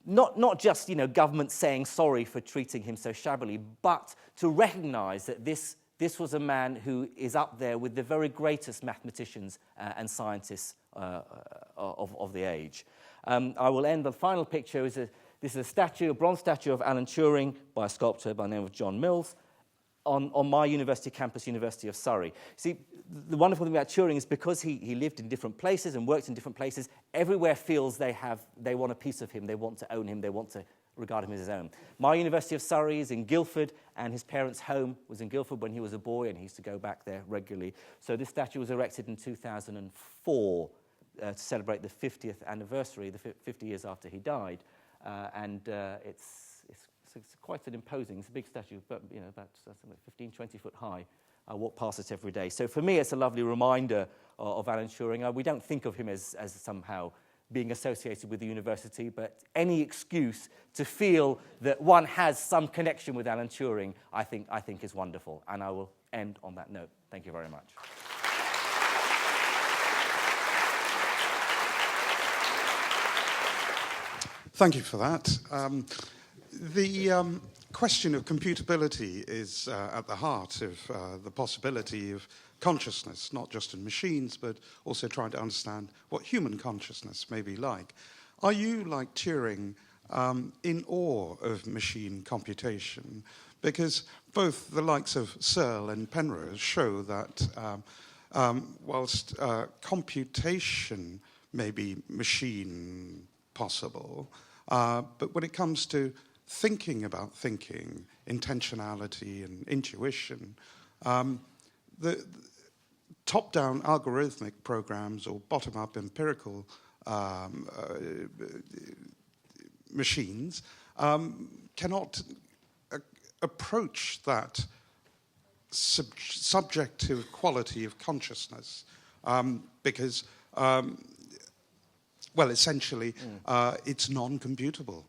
not just, government saying sorry for treating him so shabbily, but to recognise that this was a man who is up there with the very greatest mathematicians and scientists of the age. I will end. The final picture is this is a bronze statue of Alan Turing by a sculptor by the name of John Mills on my university campus, University of Surrey. See, the wonderful thing about Turing is because he lived in different places and worked in different places, everywhere feels they want a piece of him, they want to own him, they want to regard him as his own. My University of Surrey is in Guildford, and his parents' home was in Guildford when he was a boy, and he used to go back there regularly. So this statue was erected in 2004 to celebrate the 50th anniversary, the 50 years after he died. It's quite an imposing, it's a big statue, but about 15, 20 foot high. I walk past it every day. So for me, it's a lovely reminder of Alan Turing. We don't think of him as somehow being associated with the university, but any excuse to feel that one has some connection with Alan Turing, I think is wonderful. And I will end on that note. Thank you very much. Thank you for that. The question of computability is at the heart of the possibility of consciousness, not just in machines, but also trying to understand what human consciousness may be like. Are you, like Turing, in awe of machine computation? Because both the likes of Searle and Penrose show that whilst computation may be machine possible, but when it comes to thinking about thinking, intentionality and intuition, the top-down algorithmic programs or bottom-up empirical machines cannot approach that subjective quality of consciousness because, essentially, it's non-computable.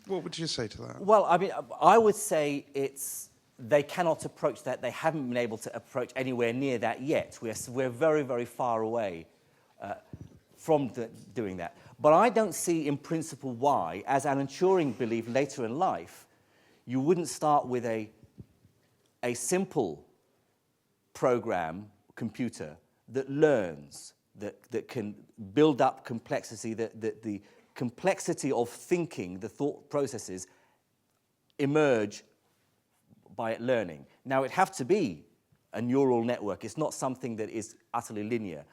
What would you say to that? Well, I mean, I would say they cannot approach that. They haven't been able to approach anywhere near that yet. We're very, very far away from doing that. But I don't see in principle why, as Alan Turing believed later in life, you wouldn't start with a simple program, computer, that learns, that can build up complexity, that the complexity of thinking, the thought processes, emerge by it learning. Now, it'd have to be a neural network. It's not something that is utterly linear.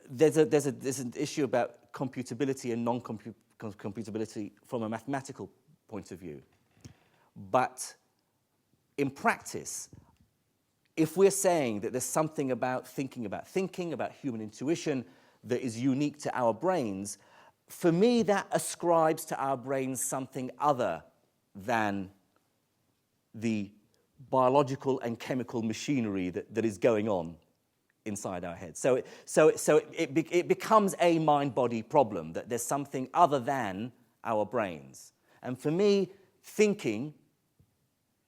There's an issue about computability and non-computability from a mathematical point of view. But in practice, if we're saying that there's something about thinking, about human intuition that is unique to our brains, for me that ascribes to our brains something other than the biological and chemical machinery that is going on inside our heads. So it becomes a mind-body problem, that there's something other than our brains. And for me, thinking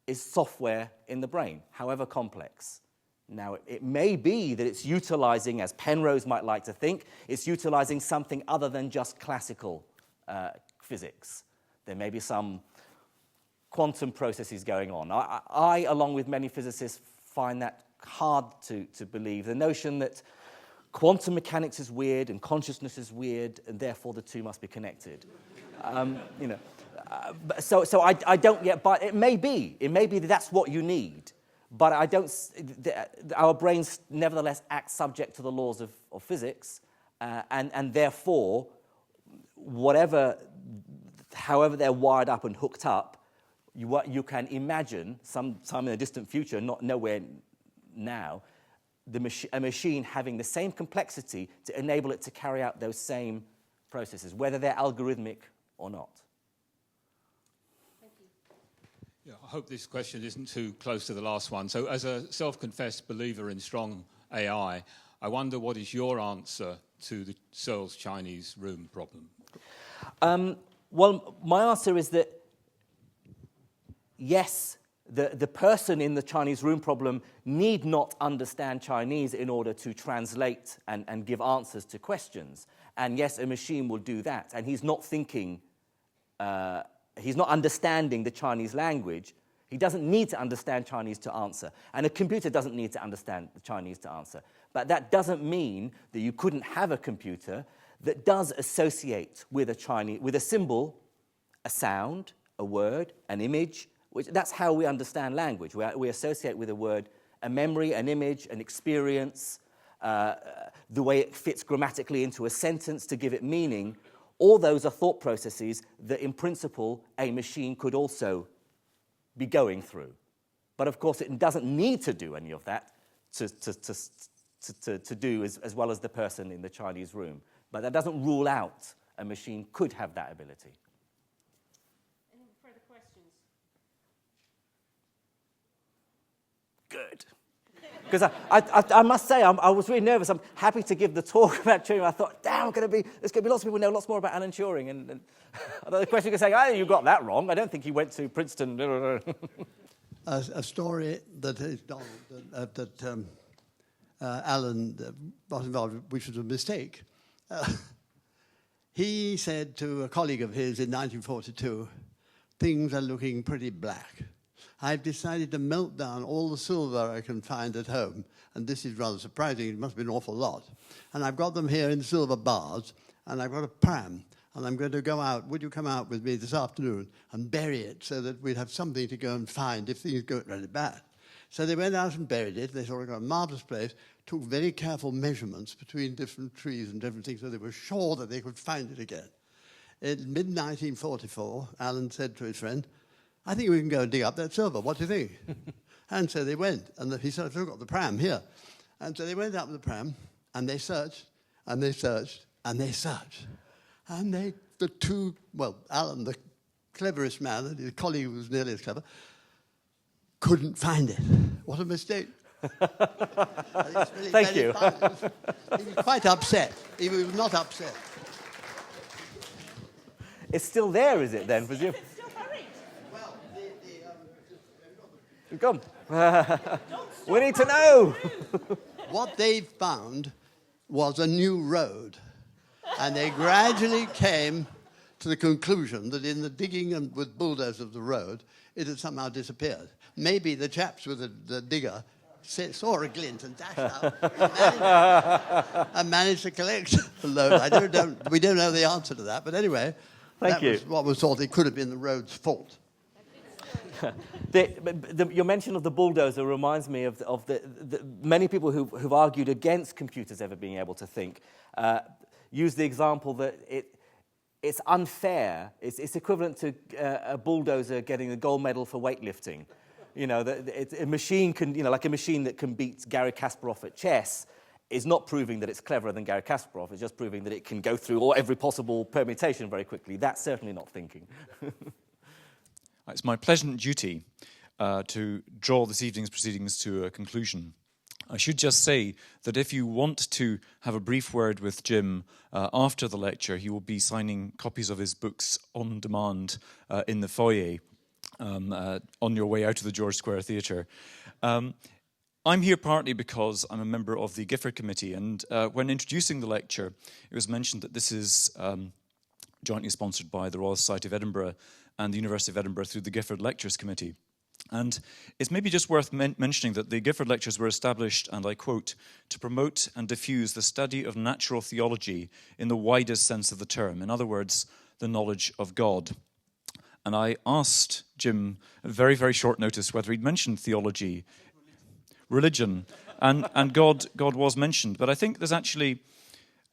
is software in the brain, however complex. Now, it may be that it's utilizing, as Penrose might like to think, it's utilizing something other than just classical physics. There may be some quantum processes going on. I, along with many physicists, find that hard to believe. The notion that quantum mechanics is weird and consciousness is weird, and therefore the two must be connected. So I don't get, but it may be that that's what you need. But our brains nevertheless act subject to the laws of physics, and therefore, however they're wired up and hooked up, you can imagine some in a distant future, nowhere now, a machine having the same complexity to enable it to carry out those same processes, whether they're algorithmic or not. Yeah, I hope this question isn't too close to the last one. So as a self-confessed believer in strong AI, I wonder what is your answer to the Searle's Chinese room problem? Well, my answer is that, yes, the person in the Chinese room problem need not understand Chinese in order to translate and give answers to questions. And yes, a machine will do that. And he's not thinking... he's not understanding the Chinese language. He doesn't need to understand Chinese to answer. And a computer doesn't need to understand the Chinese to answer. But that doesn't mean that you couldn't have a computer that does associate with a symbol, a sound, a word, an image. That's how we understand language. We associate with a word a memory, an image, an experience, the way it fits grammatically into a sentence to give it meaning. All those are thought processes that, in principle, a machine could also be going through. But, of course, it doesn't need to do any of that to do as well as the person in the Chinese room. But that doesn't rule out a machine could have that ability. Any further questions? Good. Because I must say, I was really nervous. I'm happy to give the talk about Turing. I thought, damn, there's going to be lots of people who know lots more about Alan Turing. And the question could say, oh, you got that wrong. I don't think he went to Princeton. A story that is Alan was involved, which was a mistake. He said to a colleague of his in 1942, things are looking pretty black. I've decided to melt down all the silver I can find at home. And this is rather surprising. It must be an awful lot. And I've got them here in silver bars, and I've got a pram. And I'm going to go out. Would you come out with me this afternoon and bury it so that we'd have something to go and find if things go really bad? So they went out and buried it. They thought it got a marvellous place, took very careful measurements between different trees and different things so they were sure that they could find it again. In mid-1944, Alan said to his friend, I think we can go and dig up that silver. What do you think? And so they went. And he said, I've still got the pram here. And so they went up with the pram, and they searched, and they searched, and they searched. And Alan, the cleverest man, and his colleague who was nearly as clever, couldn't find it. What a mistake. Thank you. He was quite upset. He was not upset. It's still there, is it, then, presume? It's still buried. Come. We need to know. What they found was a new road. And they gradually came to the conclusion that in the digging and with bulldozers of the road, it had somehow disappeared. Maybe the chaps with the digger saw a glint and dashed out and managed to collect the load. We don't know the answer to that, but anyway, Thank you. was what was thought it could have been the road's fault. Your mention of the bulldozer reminds me of the many people who've argued against computers ever being able to think. Use the example that it's unfair. It's equivalent to a bulldozer getting a gold medal for weightlifting. You know, a machine can, like a machine that can beat Garry Kasparov at chess is not proving that it's cleverer than Garry Kasparov. It's just proving that it can go through every possible permutation very quickly. That's certainly not thinking. It's my pleasant duty to draw this evening's proceedings to a conclusion. I should just say that if you want to have a brief word with Jim after the lecture, he will be signing copies of his books on demand in the foyer on your way out of the George Square Theatre. I'm here partly because I'm a member of the Gifford Committee, and when introducing the lecture, it was mentioned that this is jointly sponsored by the Royal Society of Edinburgh and the University of Edinburgh through the Gifford Lectures Committee. And it's maybe just worth mentioning that the Gifford Lectures were established, and I quote, to promote and diffuse the study of natural theology in the widest sense of the term. In other words, the knowledge of God. And I asked Jim at very, very short notice whether he'd mentioned theology, religion, and God was mentioned. But I think there's actually,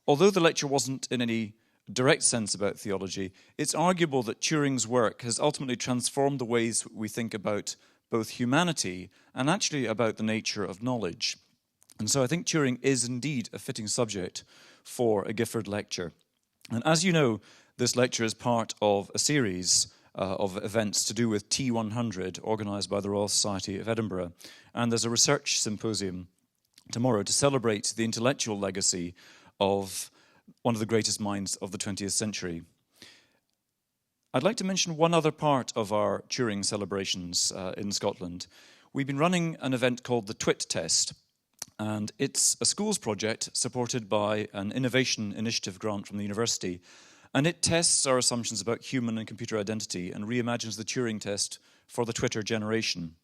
although the lecture wasn't in any direct sense about theology, it's arguable that Turing's work has ultimately transformed the ways we think about both humanity and actually about the nature of knowledge. And so I think Turing is indeed a fitting subject for a Gifford lecture. And as you know, this lecture is part of a series of events to do with T100, organised by the Royal Society of Edinburgh. And there's a research symposium tomorrow to celebrate the intellectual legacy of one of the greatest minds of the 20th century. I'd like to mention one other part of our Turing celebrations in Scotland. We've been running an event called the TWIT Test, and it's a schools project supported by an innovation initiative grant from the university, and it tests our assumptions about human and computer identity and reimagines the Turing test for the Twitter generation.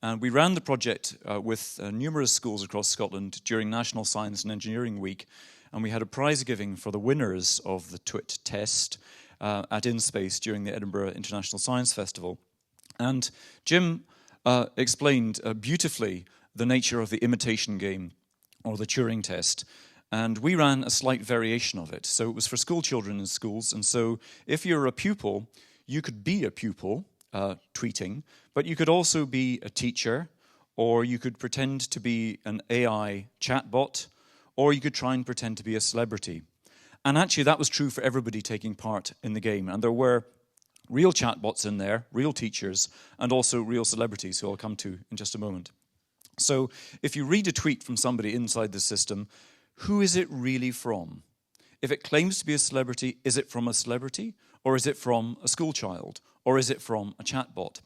And we ran the project with numerous schools across Scotland during National Science and Engineering Week, and we had a prize giving for the winners of the TWIT test at InSpace during the Edinburgh International Science Festival. And Jim explained beautifully the nature of the imitation game, or the Turing test. And we ran a slight variation of it. So it was for school children in schools. And so if you're a pupil, you could be a pupil tweeting, but you could also be a teacher, or you could pretend to be an AI chatbot, or you could try and pretend to be a celebrity. And actually that was true for everybody taking part in the game. And there were real chatbots in there, real teachers, and also real celebrities, who I'll come to in just a moment. So if you read a tweet from somebody inside the system, who is it really from? If it claims to be a celebrity, is it from a celebrity? Or is it from a school child? Or is it from a chatbot?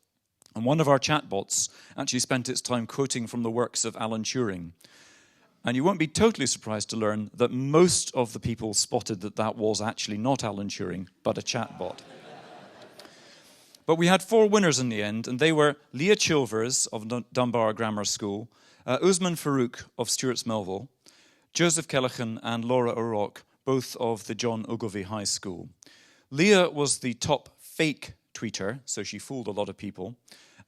And one of our chatbots actually spent its time quoting from the works of Alan Turing. And you won't be totally surprised to learn that most of the people spotted that that was actually not Alan Turing, but a chatbot. But we had 4 winners in the end, and they were Leah Chilvers of Dunbar Grammar School, Usman Farouk of Stuart's Melville, Joseph Kellechan and Laura O'Rourke, both of the John Ogilvie High School. Leah was the top fake tweeter, so she fooled a lot of people.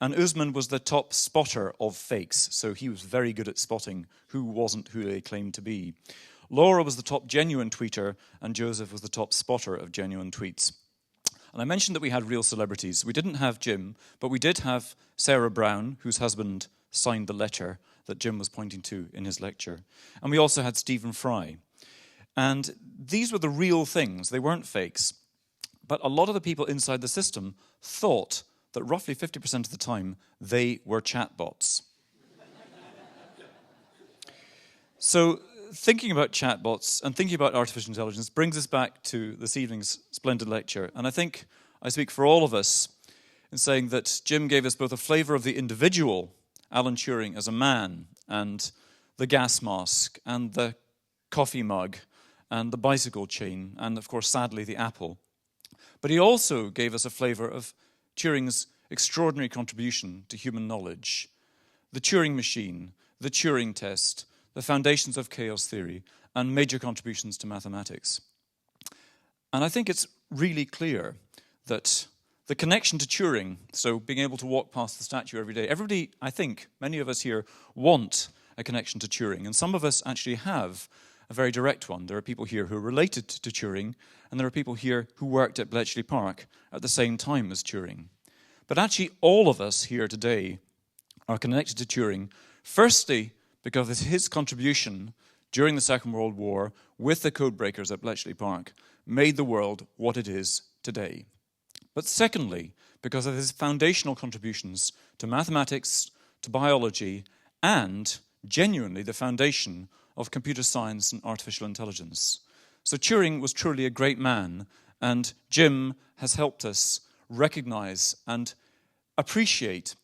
And Usman was the top spotter of fakes, so he was very good at spotting who wasn't who they claimed to be. Laura was the top genuine tweeter, and Joseph was the top spotter of genuine tweets. And I mentioned that we had real celebrities. We didn't have Jim, but we did have Sarah Brown, whose husband signed the letter that Jim was pointing to in his lecture. And we also had Stephen Fry. And these were the real things. They weren't fakes. But a lot of the people inside the system thought that roughly 50% of the time, they were chatbots. So thinking about chatbots and thinking about artificial intelligence brings us back to this evening's splendid lecture. And I think I speak for all of us in saying that Jim gave us both a flavour of the individual, Alan Turing as a man, and the gas mask, and the coffee mug, and the bicycle chain, and of course, sadly, the apple. But he also gave us a flavour of Turing's extraordinary contribution to human knowledge, the Turing machine, the Turing test, the foundations of chaos theory, and major contributions to mathematics. And I think it's really clear that the connection to Turing, so being able to walk past the statue every day, everybody, I think, many of us here want a connection to Turing, and some of us actually have a very direct one. There are people here who are related to Turing, and there are people here who worked at Bletchley Park at the same time as Turing. But actually, all of us here today are connected to Turing, firstly, because of his contribution during the Second World War with the codebreakers at Bletchley Park made the world what it is today. But secondly, because of his foundational contributions to mathematics, to biology, and genuinely the foundation of computer science and artificial intelligence. So Turing was truly a great man, and Jim has helped us recognize and appreciate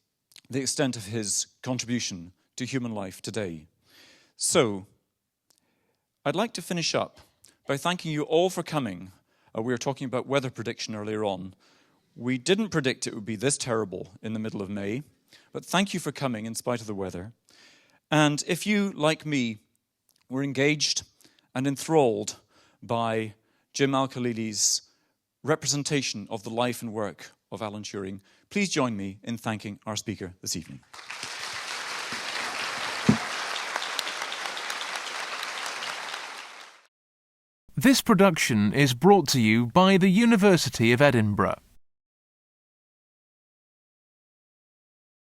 the extent of his contribution to human life today. So, I'd like to finish up by thanking you all for coming. We were talking about weather prediction earlier on. We didn't predict it would be this terrible in the middle of May, but thank you for coming in spite of the weather. And if you, like me, were engaged and enthralled by Jim Al-Khalili's representation of the life and work of Alan Turing, please join me in thanking our speaker this evening. This production is brought to you by the University of Edinburgh.